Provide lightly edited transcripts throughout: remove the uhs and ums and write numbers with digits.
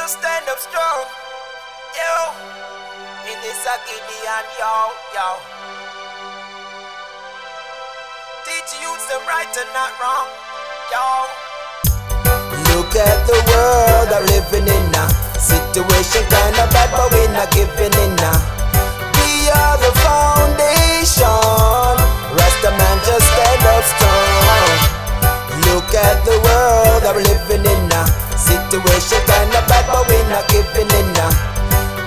Just stand up strong, yo. In this a Gideon, yo. Teach youths them right and not wrong, yo. Look at the world I'm living in now. Situation kinda bad, but we're not giving in now. We are the foundation. Rasta man, just stand up strong. Look at the world I'm living in now. Situation kinda bad, but we're not giving in now.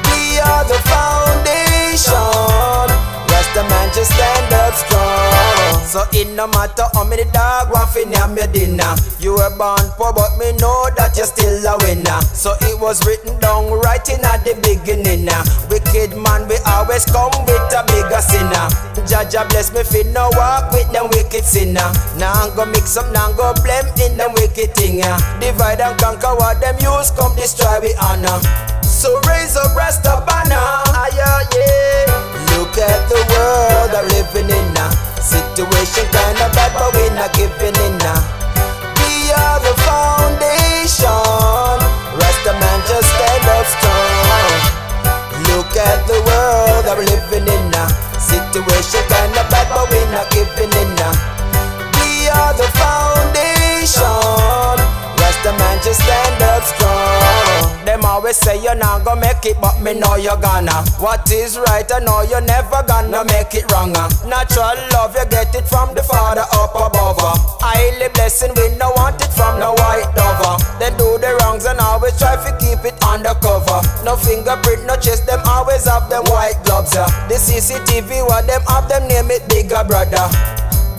We are the foundation. Rasta man, just stand up strong. So it no matter how many dog want fi name your dinner. You were born poor, but me know that you're still a winner. So it was written down right in at the beginning. Wicked man, we always come with a bigger sinner. Jaja bless me fi no walk with them wicked sinner. Now go mix up, now go blame in them wicked thing. Divide and conquer what them use, come destroy we honor. So raise up Rasta banner, yeah. Look at the world I'm living in now. Situation kinda bad, but we're not giving in now. We are the foundation. Rasta man, just stand up strong. Look at the world I'm living in now. Situation kinda bad, but we're not giving in now. We are the foundation. Rasta man, just stand up strong. Them always say you're not gonna make it, but me know you're gonna. What is right, I know you're never gonna make it wrong. Natural love, you get it from the Father up above. Highly blessing, we no want it from no white dover. They do the wrongs and always try to keep it undercover. No fingerprint, no chest, them always have them white gloves. The CCTV, what them have, them name it Bigger Brother.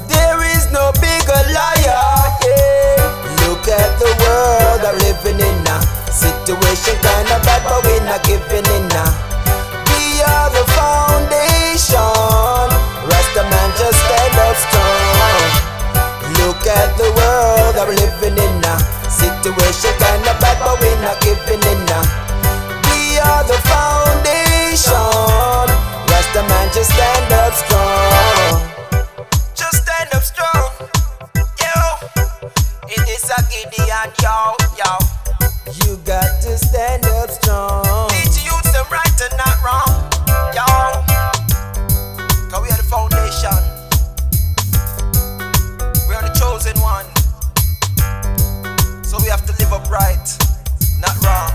There is no bigger liar, yeah. Look at the world I'm living in now. Situation kinda bad, but we're not giving in now. We are the foundation. Rasta man, just stand up strong. Look at the world I'm living in now. Situation kinda bad, but we're not giving in now. We are the foundation. Rasta man, just stand up strong. Just stand up strong, yo. It is a Gideon, yo. You got to stand up strong. Teach youths them right and not wrong, yo. Cause we are the foundation. We are the chosen one. So we have to live upright, not wrong.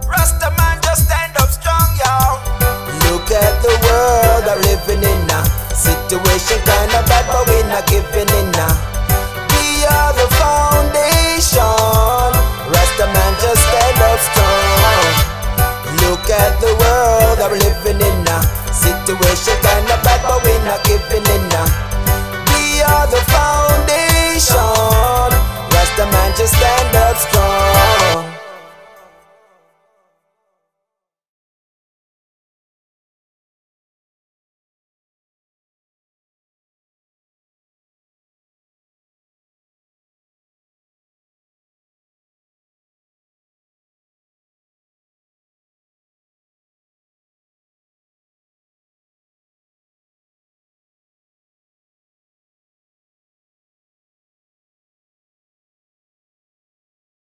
Rasta man, just stand up strong, yo. Look at the world I'm living in now. Situation kinda bad, but we're not giving in now. We are the foundation. Rasta man, just stand up strong. Look at the world I'm living in now. Situation kinda bad, but we're not giving in now. We are the foundation.